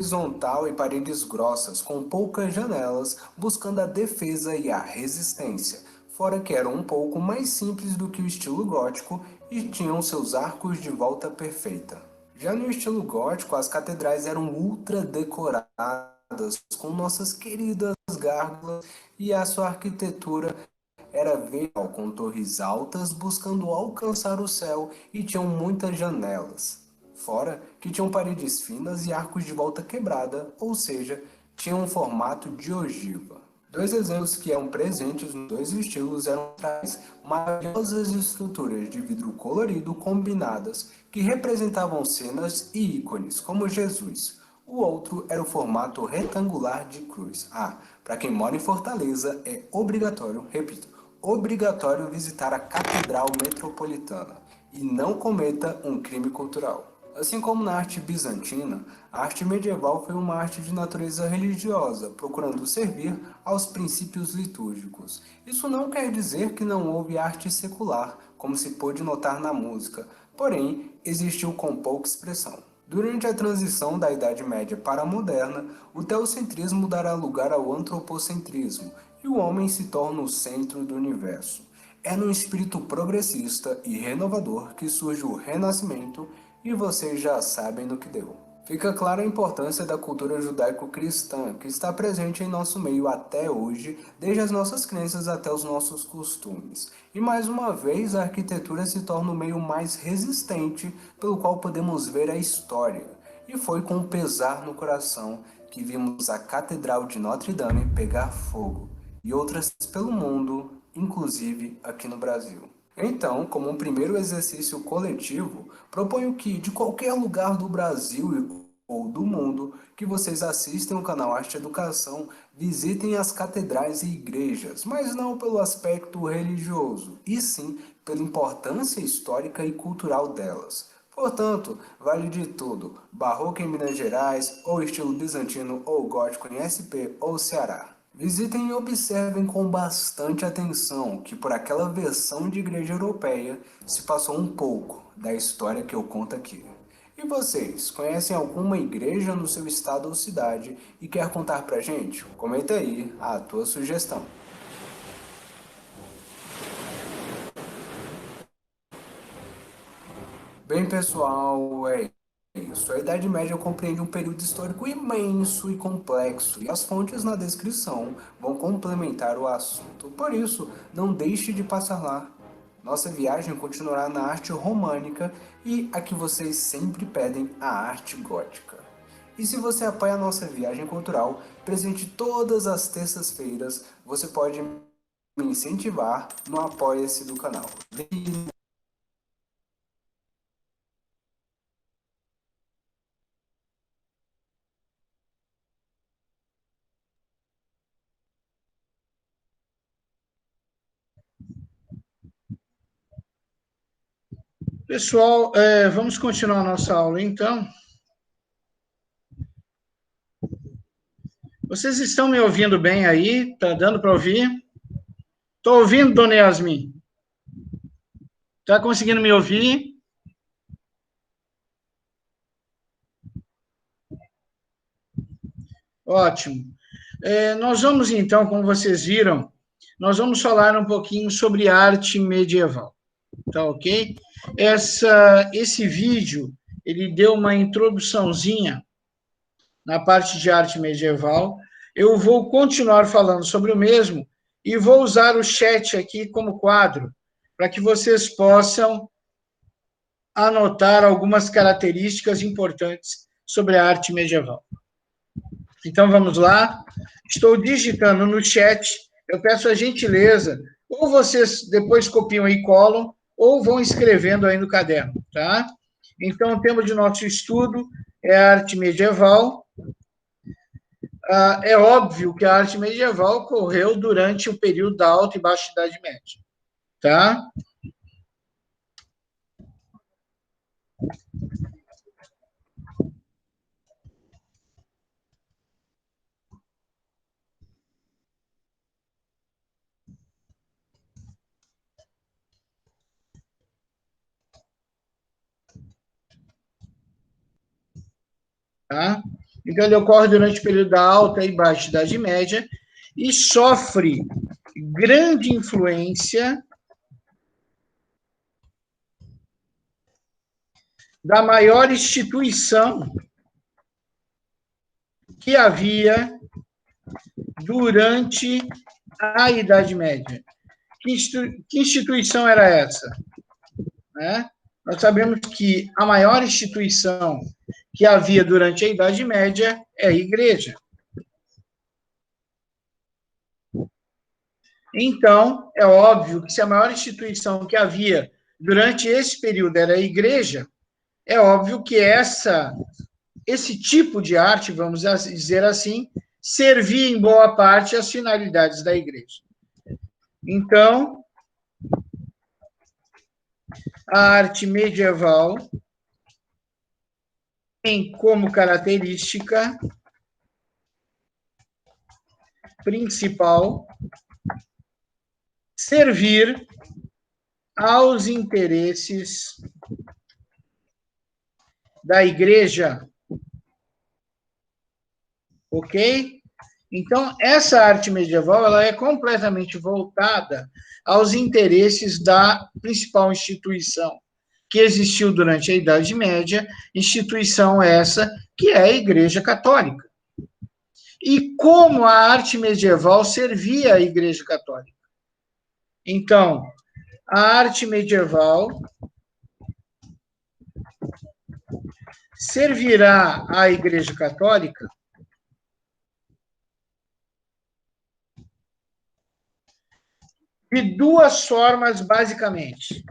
horizontal e paredes grossas, com poucas janelas, buscando a defesa e a resistência, fora que eram um pouco mais simples do que o estilo gótico e tinham seus arcos de volta perfeita. Já no estilo gótico, as catedrais eram ultra decoradas, com nossas queridas gárgulas e a sua arquitetura era vertical, com torres altas buscando alcançar o céu e tinham muitas janelas. Fora que tinham paredes finas e arcos de volta quebrada, ou seja, tinham um formato de ogiva. Dois exemplos que eram presentes nos dois estilos eram as maravilhosas estruturas de vidro colorido combinadas que representavam cenas e ícones, como Jesus. O outro era o formato retangular de cruz. Para quem mora em Fortaleza, é obrigatório, repito, obrigatório visitar a Catedral Metropolitana e não cometa um crime cultural. Assim como na arte bizantina, a arte medieval foi uma arte de natureza religiosa, procurando servir aos princípios litúrgicos. Isso não quer dizer que não houve arte secular, como se pôde notar na música, porém, existiu com pouca expressão. Durante a transição da Idade Média para a Moderna, o teocentrismo dará lugar ao antropocentrismo e o homem se torna o centro do universo. É no espírito progressista e renovador que surge o Renascimento e vocês já sabem no que deu. Fica clara a importância da cultura judaico-cristã, que está presente em nosso meio até hoje, desde as nossas crenças até os nossos costumes. E mais uma vez, a arquitetura se torna o meio mais resistente pelo qual podemos ver a história. E foi com pesar no coração que vimos a Catedral de Notre Dame pegar fogo, e outras pelo mundo, inclusive aqui no Brasil. Então, como um primeiro exercício coletivo, proponho que, de qualquer lugar do Brasil ou do mundo que vocês assistem o canal Arte Educação, visitem as catedrais e igrejas, mas não pelo aspecto religioso, e sim pela importância histórica e cultural delas. Portanto, vale de tudo, barroco em Minas Gerais, ou estilo bizantino ou gótico em SP ou Ceará. Visitem e observem com bastante atenção que por aquela versão de igreja europeia se passou um pouco da história que eu conto aqui. E vocês, conhecem alguma igreja no seu estado ou cidade e quer contar pra gente? Comenta aí a tua sugestão. Bem, pessoal, é isso. A Idade Média compreende um período histórico imenso e complexo, e as fontes na descrição vão complementar o assunto. Por isso, não deixe de passar lá. Nossa viagem continuará na arte românica e a que vocês sempre pedem, a arte gótica. E se você apoia a nossa viagem cultural, presente todas as terças-feiras, você pode me incentivar no Apoia-se do canal. Pessoal, vamos continuar a nossa aula, então. Vocês estão me ouvindo bem aí? Tá dando para ouvir? Estou ouvindo, dona Yasmin. Está conseguindo me ouvir? Ótimo. Nós vamos, então, como vocês viram, nós vamos falar um pouquinho sobre arte medieval, tá ok? Esse vídeo, ele deu uma introduçãozinha na parte de arte medieval. Eu vou continuar falando sobre o mesmo e vou usar o chat aqui como quadro, para que vocês possam anotar algumas características importantes sobre a arte medieval. Então, vamos lá. Estou digitando no chat. Eu peço a gentileza, ou vocês depois copiam e colam, ou vão escrevendo aí no caderno, tá? Então, o tema de nosso estudo é a arte medieval. É óbvio que a arte medieval ocorreu durante o período da Alta e Baixa Idade Média, tá? Tá? Então, ele ocorre durante o período da Alta e Baixa Idade Média e sofre grande influência da maior instituição que havia durante a Idade Média. Que instituição era essa? Nós sabemos que a maior instituição que havia durante a Idade Média é a Igreja. Então, é óbvio que se a maior instituição que havia durante esse período era a Igreja, é óbvio que esse tipo de arte, vamos dizer assim, servia em boa parte às finalidades da Igreja. Então, a arte medieval tem como característica principal servir aos interesses da Igreja. Ok? Então, essa arte medieval ela é completamente voltada aos interesses da principal instituição que existiu durante a Idade Média, instituição essa que é a Igreja Católica. E como a arte medieval servia à Igreja Católica? Então, a arte medieval servirá à Igreja Católica de duas formas, basicamente.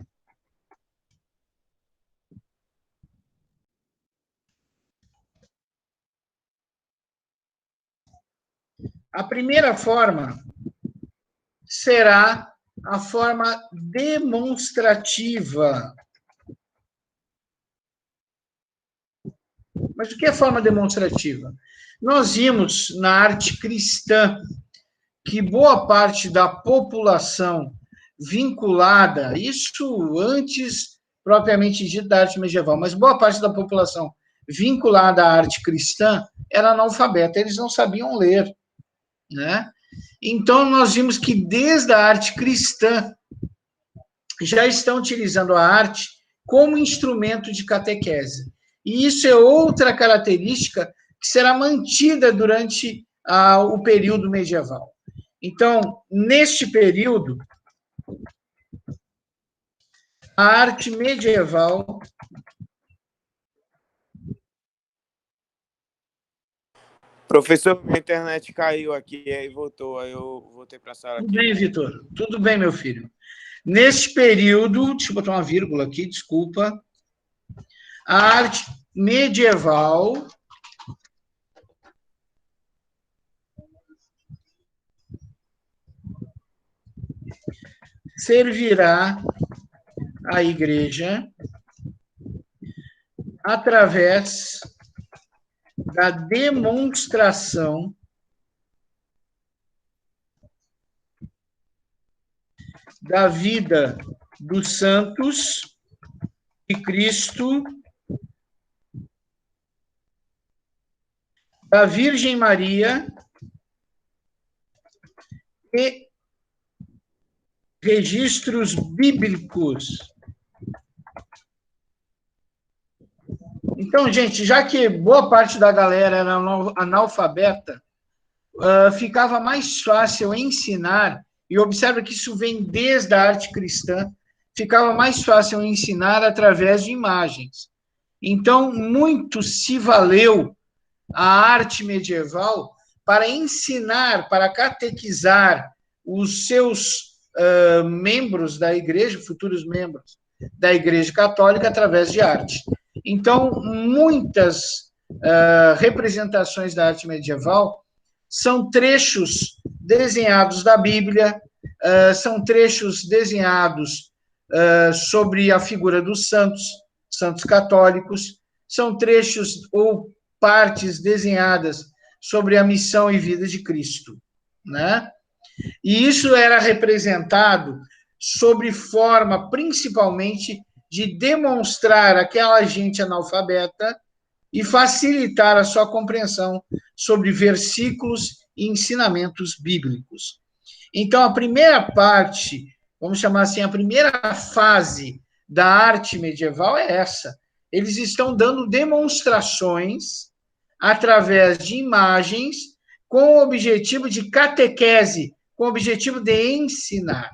A primeira forma será a forma demonstrativa. Mas o que é forma demonstrativa? Nós vimos na arte cristã que boa parte da população vinculada, isso antes propriamente dito da arte medieval, mas boa parte da população vinculada à arte cristã era analfabeta, eles não sabiam ler, né? Então, nós vimos que desde a arte cristã já estão utilizando a arte como instrumento de catequese. E isso é outra característica que será mantida durante o período medieval. Então, neste período, a arte medieval... Professor, minha internet caiu aqui, aí voltou, aí eu voltei para a sala aqui. Tudo bem, Vitor. Tudo bem, meu filho. Neste período, deixa eu botar uma vírgula aqui, desculpa. A arte medieval servirá à Igreja através da demonstração da vida dos santos de Cristo, da Virgem Maria e registros bíblicos. Então, gente, já que boa parte da galera era analfabeta, ficava mais fácil ensinar, e observa que isso vem desde a arte cristã, ficava mais fácil ensinar através de imagens. Então, muito se valeu a arte medieval para ensinar, para catequizar os seus membros da igreja, futuros membros da Igreja Católica, através de arte. Então, muitas representações da arte medieval são trechos desenhados da Bíblia, são trechos desenhados sobre a figura dos santos católicos, são trechos ou partes desenhadas sobre a missão e vida de Cristo, né? E isso era representado sob forma, principalmente, de demonstrar àquela gente analfabeta e facilitar a sua compreensão sobre versículos e ensinamentos bíblicos. Então, a primeira parte, vamos chamar assim, a primeira fase da arte medieval é essa. Eles estão dando demonstrações através de imagens com o objetivo de catequese, com o objetivo de ensinar.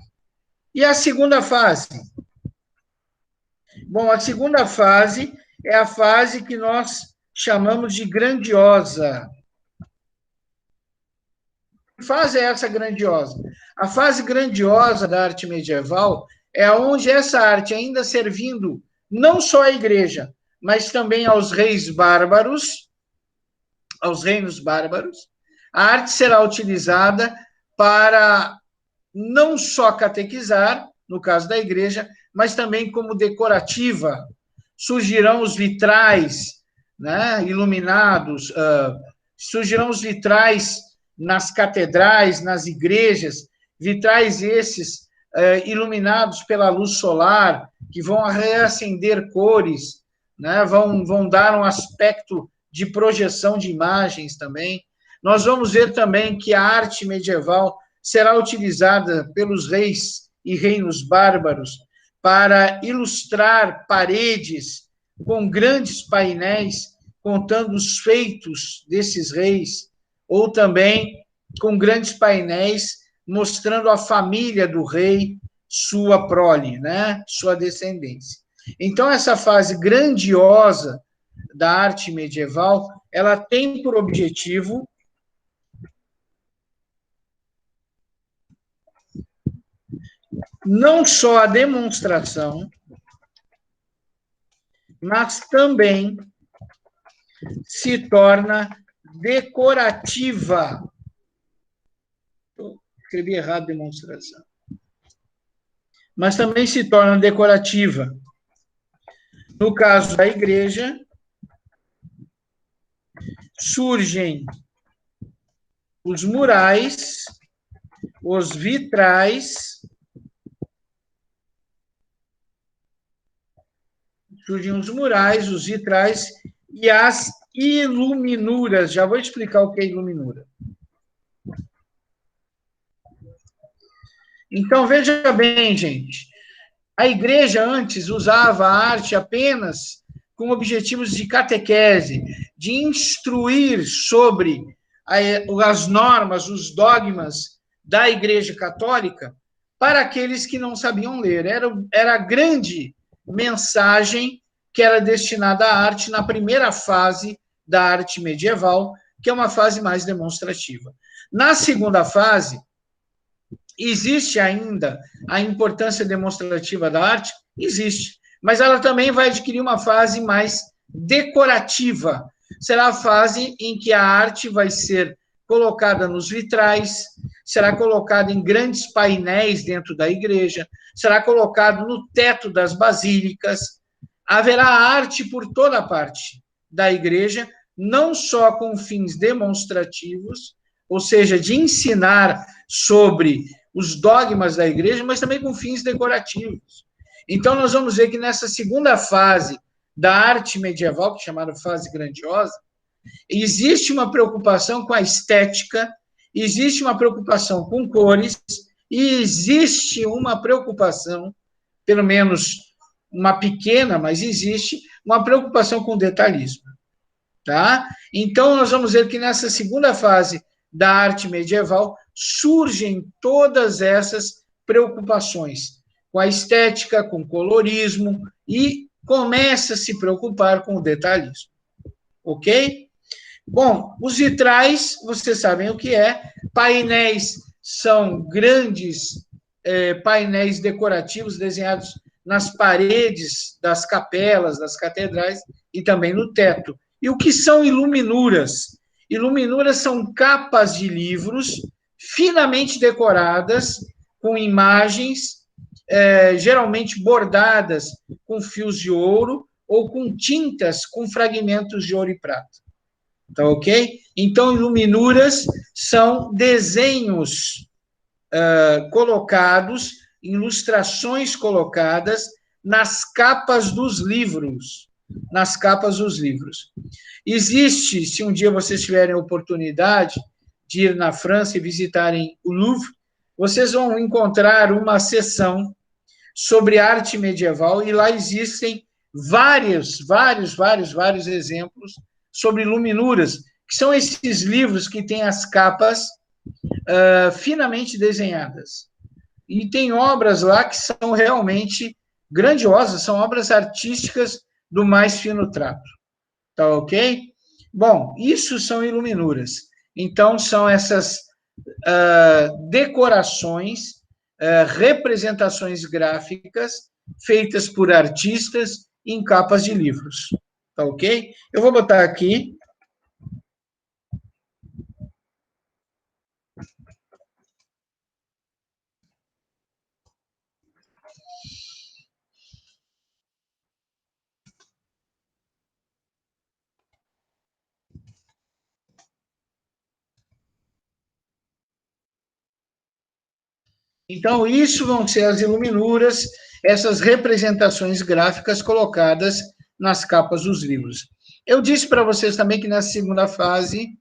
E a segunda fase? Bom, a segunda fase é a fase que nós chamamos de grandiosa. Que fase é essa grandiosa? A fase grandiosa da arte medieval é onde essa arte, ainda servindo não só à igreja, mas também aos reis bárbaros, aos reinos bárbaros, a arte será utilizada para não só catequizar, no caso da igreja, mas também como decorativa. Surgirão os vitrais, né, iluminados, surgirão os vitrais nas catedrais, nas igrejas, vitrais esses iluminados pela luz solar, que vão reacender cores, né, vão dar um aspecto de projeção de imagens também. Nós vamos ver também que a arte medieval será utilizada pelos reis e reinos bárbaros para ilustrar paredes com grandes painéis contando os feitos desses reis, ou também com grandes painéis mostrando a família do rei, sua prole, né? Sua descendência. Então, essa fase grandiosa da arte medieval, ela tem por objetivo não só a demonstração, mas também se torna decorativa. Escrevi errado demonstração. Mas também se torna decorativa. No caso da igreja, surgem os murais, os vitrais, e as iluminuras. Já vou explicar o que é iluminura. Então, veja bem, gente. A igreja antes usava a arte apenas com objetivos de catequese, de instruir sobre as normas, os dogmas da Igreja Católica para aqueles que não sabiam ler. Era a grande mensagem que era destinada à arte na primeira fase da arte medieval, que é uma fase mais demonstrativa. Na segunda fase, existe ainda a importância demonstrativa da arte? Existe, mas ela também vai adquirir uma fase mais decorativa. Será a fase em que a arte vai ser colocada nos vitrais, será colocada em grandes painéis dentro da igreja, será colocado no teto das basílicas. Haverá arte por toda parte da igreja, não só com fins demonstrativos, ou seja, de ensinar sobre os dogmas da igreja, mas também com fins decorativos. Então, nós vamos ver que nessa segunda fase da arte medieval, que é chamada fase grandiosa, existe uma preocupação com a estética, existe uma preocupação com cores, e existe uma preocupação, pelo menos uma pequena, mas existe, uma preocupação com o detalhismo. Tá? Então, nós vamos ver que nessa segunda fase da arte medieval surgem todas essas preocupações com a estética, com o colorismo, e começa a se preocupar com o detalhismo. Ok? Bom, os vitrais, vocês sabem o que é. Painéis são grandes painéis decorativos desenhados nas paredes das capelas, das catedrais e também no teto. E o que são iluminuras? Iluminuras são capas de livros finamente decoradas com imagens, geralmente bordadas com fios de ouro ou com tintas com fragmentos de ouro e prata. Tá ok? Então, iluminuras são desenhos colocados, ilustrações colocadas nas capas dos livros. nas capas dos livros. Existe, se um dia vocês tiverem a oportunidade de ir na França e visitarem o Louvre, vocês vão encontrar uma seção sobre arte medieval, e lá existem vários exemplos sobre iluminuras, que são esses livros que têm as capas finamente desenhadas. E tem obras lá que são realmente grandiosas, são obras artísticas do mais fino trato. Tá ok? Bom, isso são iluminuras. Então, são essas decorações, representações gráficas feitas por artistas em capas de livros. Tá ok? Eu vou botar aqui. Então, isso vão ser as iluminuras, essas representações gráficas colocadas nas capas dos livros. Eu disse para vocês também que nessa segunda fase,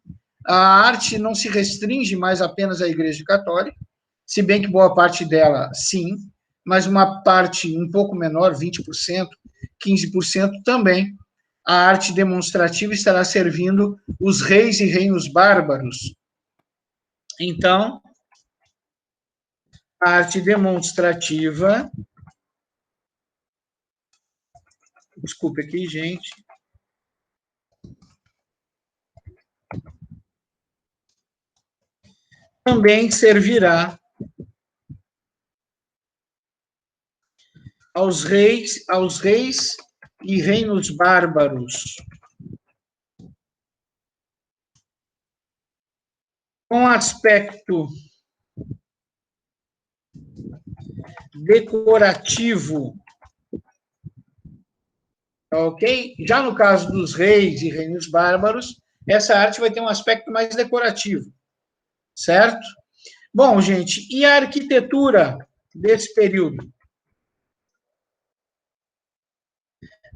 a arte não se restringe mais apenas à Igreja Católica, se bem que boa parte dela, sim, mas uma parte um pouco menor, 20%, 15% também, a arte demonstrativa estará servindo os reis e reinos bárbaros. Então, a arte demonstrativa. Desculpe aqui, gente. Também servirá aos reis e reinos bárbaros, com aspecto decorativo, ok? Já no caso dos reis e reinos bárbaros, essa arte vai ter um aspecto mais decorativo, certo? Bom, gente, e a arquitetura desse período?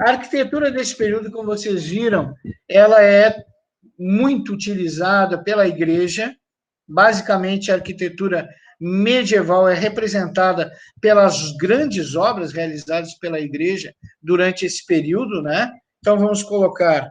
A arquitetura desse período, como vocês viram, ela é muito utilizada pela Igreja. Basicamente, a arquitetura medieval é representada pelas grandes obras realizadas pela Igreja durante esse período, né? Então, vamos colocar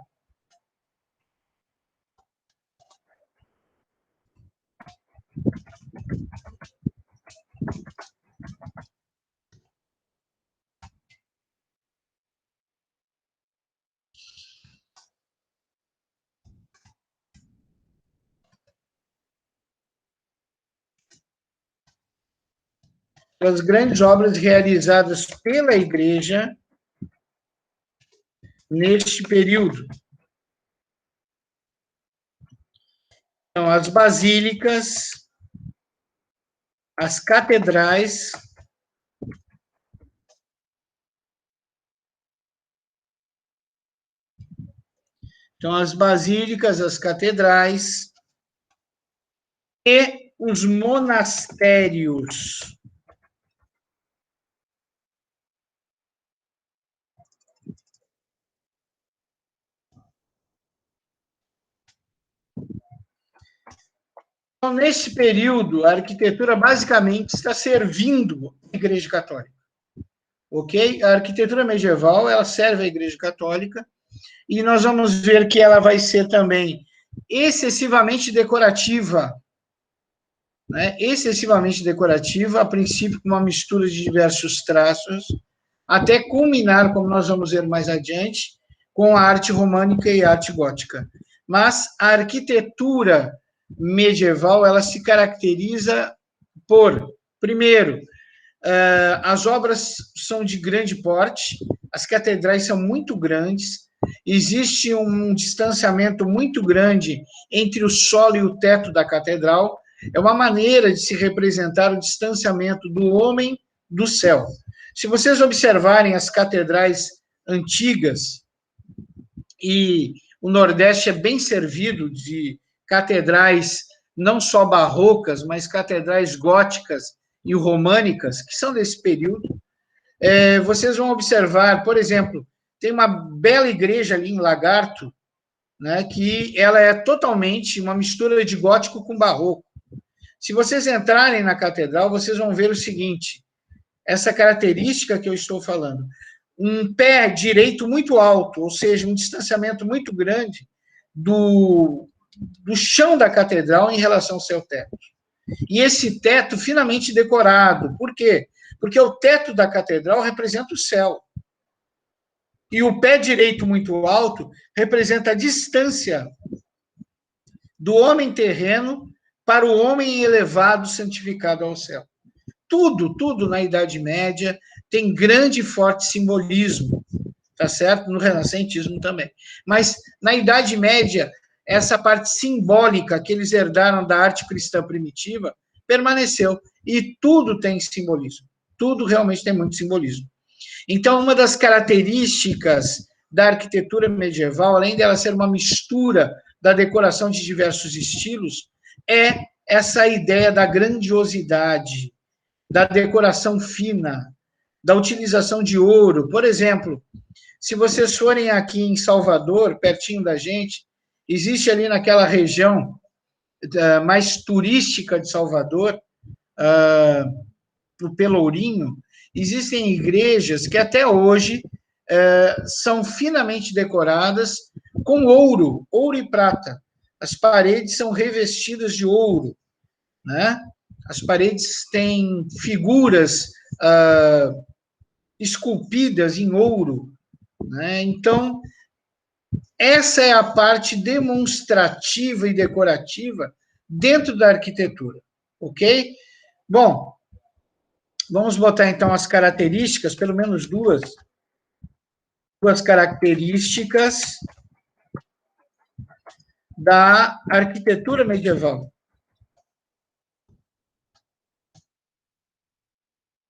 as grandes obras realizadas pela Igreja neste período. Então, as basílicas, as catedrais, então, as basílicas, as catedrais e os monastérios. Então, nesse período, a arquitetura basicamente está servindo a Igreja Católica. Ok? A arquitetura medieval, ela serve à Igreja Católica, e nós vamos ver que ela vai ser também excessivamente decorativa, né? Excessivamente decorativa, a princípio com uma mistura de diversos traços, até culminar, como nós vamos ver mais adiante, com a arte românica e a arte gótica. Mas a arquitetura medieval, ela se caracteriza por, primeiro, as obras são de grande porte, as catedrais são muito grandes, existe um distanciamento muito grande entre o solo e o teto da catedral, é uma maneira de se representar o distanciamento do homem do céu. Se vocês observarem as catedrais antigas, e o Nordeste é bem servido de catedrais não só barrocas, mas catedrais góticas e românicas, que são desse período, vocês vão observar, por exemplo, tem uma bela igreja ali em Lagarto, né, que ela é totalmente uma mistura de gótico com barroco. Se vocês entrarem na catedral, vocês vão ver o seguinte, essa característica que eu estou falando. Um pé direito muito alto, ou seja, um distanciamento muito grande do chão da catedral em relação ao seu teto. E esse teto finamente decorado. Por quê? Porque o teto da catedral representa o céu. E o pé direito muito alto representa a distância do homem terreno para o homem elevado, santificado ao céu. Tudo na Idade Média tem grande e forte simbolismo, tá certo? No renascentismo também. Mas na Idade Média, essa parte simbólica que eles herdaram da arte cristã primitiva permaneceu. E tudo tem simbolismo. Tudo realmente tem muito simbolismo. Então, uma das características da arquitetura medieval, além dela ser uma mistura da decoração de diversos estilos, é essa ideia da grandiosidade, da decoração fina, da utilização de ouro. Por exemplo, se vocês forem aqui em Salvador, pertinho da gente, existe ali naquela região mais turística de Salvador, o Pelourinho, existem igrejas que até hoje são finamente decoradas com ouro e prata. As paredes são revestidas de ouro, né? As paredes têm figuras esculpidas em ouro, né? Então, essa é a parte demonstrativa e decorativa dentro da arquitetura, ok? Bom, vamos botar, então, as características, pelo menos duas características da arquitetura medieval.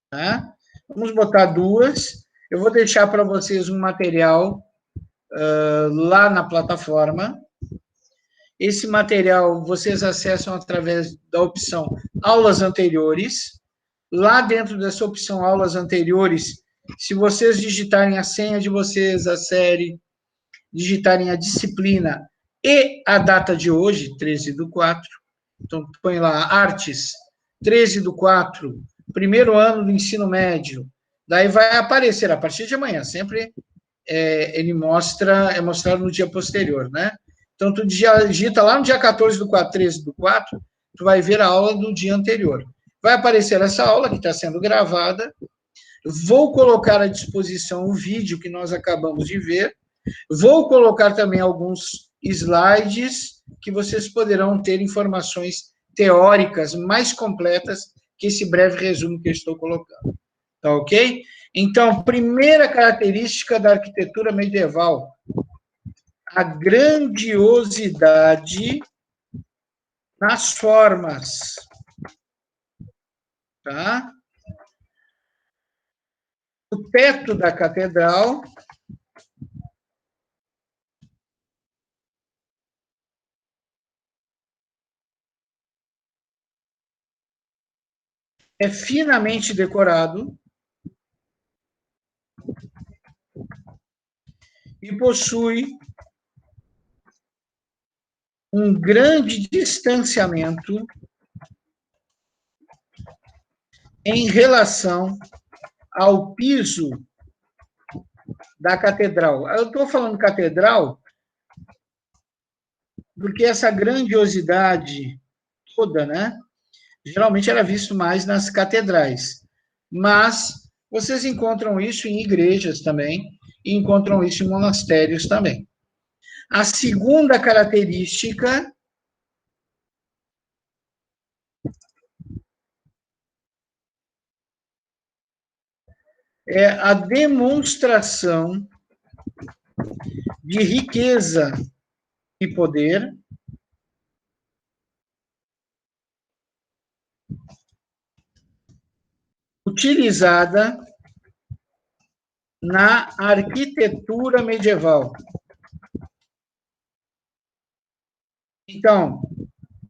Tá? Vamos botar duas. Eu vou deixar para vocês um material lá na plataforma. Esse material vocês acessam através da opção Aulas Anteriores. Lá dentro dessa opção Aulas Anteriores, se vocês digitarem a senha de vocês, a série, digitarem a disciplina e a data de hoje, 13/4, então põe lá Artes, 13/4, primeiro ano do ensino médio, daí vai aparecer a partir de amanhã, sempre ele é mostrado no dia posterior, né? Então, tu digita lá no dia 14/4, 13/4, tu vai ver a aula do dia anterior. Vai aparecer essa aula que está sendo gravada. Vou colocar à disposição o vídeo que nós acabamos de ver. Vou colocar também alguns slides que vocês poderão ter informações teóricas mais completas que esse breve resumo que eu estou colocando. Tá ok? Então, primeira característica da arquitetura medieval, a grandiosidade nas formas. Tá? O teto da catedral é finamente decorado e possui um grande distanciamento em relação ao piso da catedral. Eu estou falando catedral porque essa grandiosidade toda, né, geralmente era visto mais nas catedrais, mas vocês encontram isso em igrejas também, e encontram isso em monastérios também. A segunda característica é a demonstração de riqueza e poder utilizada na arquitetura medieval. Então,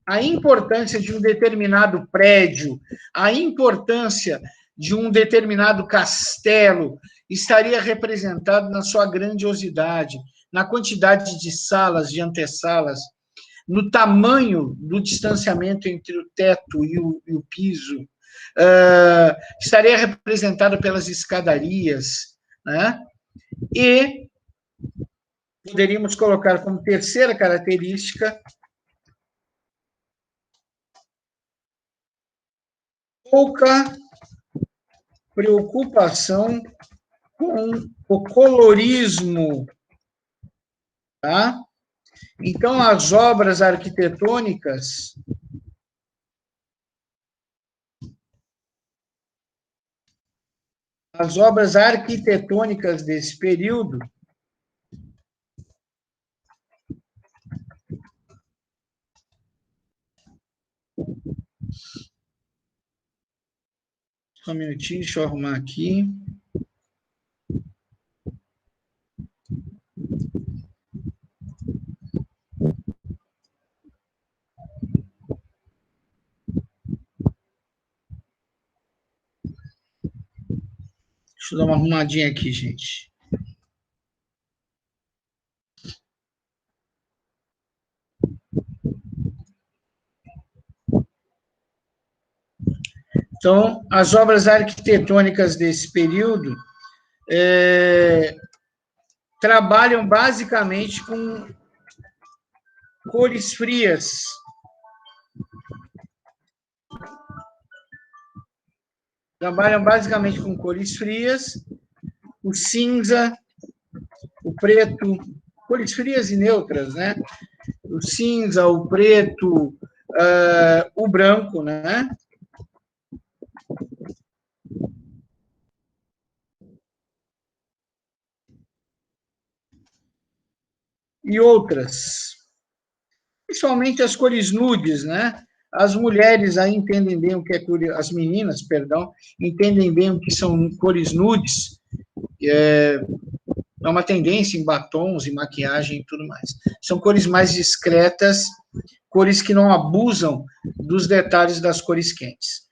a importância de um determinado prédio, a importância de um determinado castelo estaria representado na sua grandiosidade, na quantidade de salas, de antessalas, no tamanho do distanciamento entre o teto e o piso, estaria representada pelas escadarias, né? E poderíamos colocar como terceira característica pouca preocupação com o colorismo, tá? Então, as obras arquitetônicas desse período só um minutinho, deixa eu arrumar aqui. Deixa eu dar uma arrumadinha aqui, gente. Então, as obras arquitetônicas desse período trabalham basicamente com cores frias. O cinza, o preto, cores frias e neutras, né? O cinza, o preto, o branco, né? E outras. Principalmente as cores nudes, né? As mulheres aí entendem bem o que é cor, as meninas, perdão, entendem bem o que são cores nudes. É uma tendência em batons, em maquiagem e tudo mais. São cores mais discretas, cores que não abusam dos detalhes das cores quentes.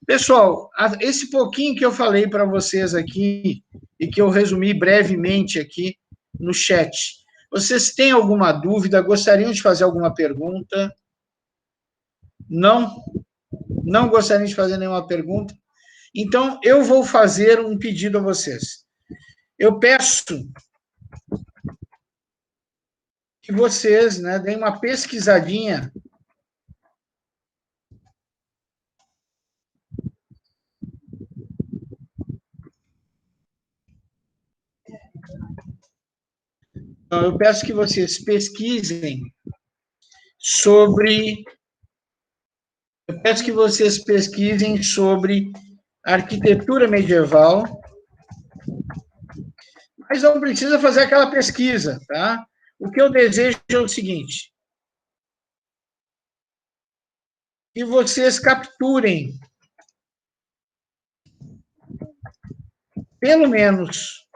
Pessoal, esse pouquinho que eu falei para vocês aqui, e que eu resumi brevemente aqui no chat, vocês têm alguma dúvida? Gostariam de fazer alguma pergunta? Não? Não gostariam de fazer nenhuma pergunta? Então, eu vou fazer um pedido a vocês. Eu peço que vocês, né, deem uma pesquisadinha eu peço que vocês pesquisem sobre arquitetura medieval, mas não precisa fazer aquela pesquisa, tá? O que eu desejo é o seguinte: que vocês capturem pelo menos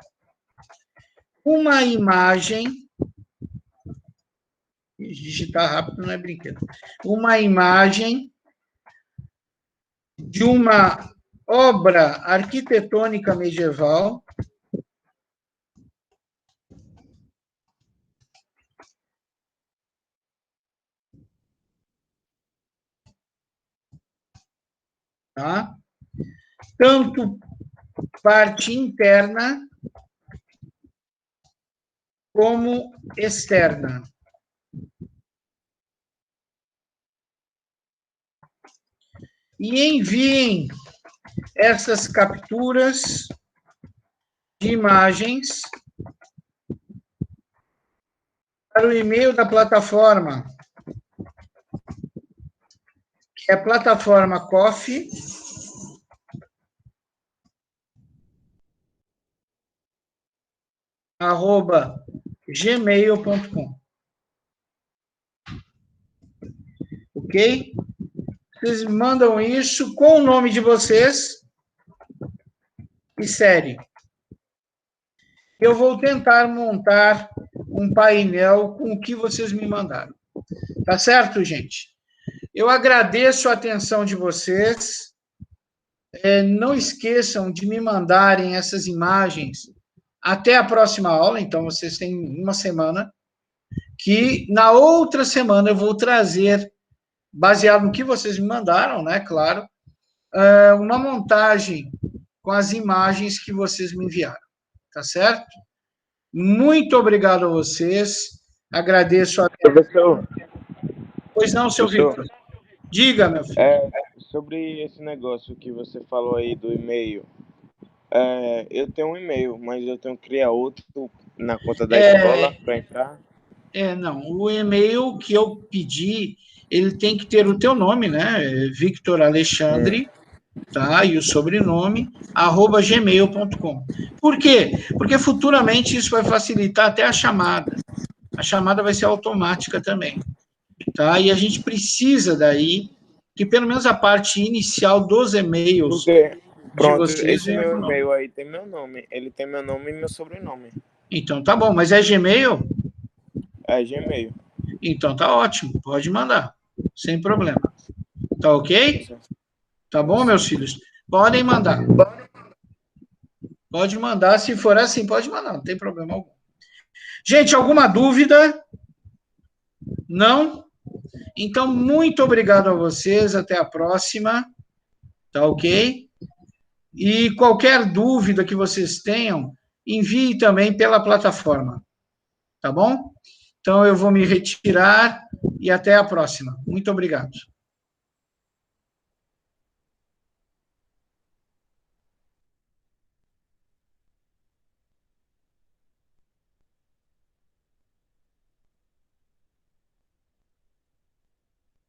uma imagem, digitar rápido não é brinquedo, uma imagem de uma obra arquitetônica medieval tá? Tanto parte interna como externa. E enviem essas capturas de imagens para o e-mail da plataforma, que é a plataforma Coffee, @gmail.com. Ok? Vocês mandam isso com o nome de vocês e série. Eu vou tentar montar um painel com o que vocês me mandaram. Tá certo, gente? Eu agradeço a atenção de vocês. Não esqueçam de me mandarem essas imagens até a próxima aula, então vocês têm uma semana, que na outra semana eu vou trazer, baseado no que vocês me mandaram, né, claro, uma montagem com as imagens que vocês me enviaram, tá certo? Muito obrigado a vocês, agradeço a... Professor, Pois não, seu professor, Victor. Diga, meu filho. sobre esse negócio que você falou aí do e-mail, eu tenho um e-mail, mas eu tenho que criar outro na conta da escola para entrar. Não, o e-mail que eu pedi, ele tem que ter o teu nome, né? Victor Alexandre, tá? E o sobrenome, @gmail.com. Por quê? Porque futuramente isso vai facilitar até a chamada. A chamada vai ser automática também, tá? E a gente precisa daí que pelo menos a parte inicial dos e-mails Porque, de pronto, vocês esse venha meu com o nome. e-mail aí tem meu nome. Ele tem meu nome e meu sobrenome. Então tá bom, mas é Gmail? É Gmail. Então tá ótimo, pode mandar, sem problema. Tá ok? Tá bom, meus filhos? Podem mandar. Pode mandar, se for assim, pode mandar, não tem problema algum. Gente, alguma dúvida? Não? Então, muito obrigado a vocês, até a próxima, tá ok? E qualquer dúvida que vocês tenham, envie também pela plataforma, tá bom? Então, eu vou me retirar e até a próxima. Muito obrigado.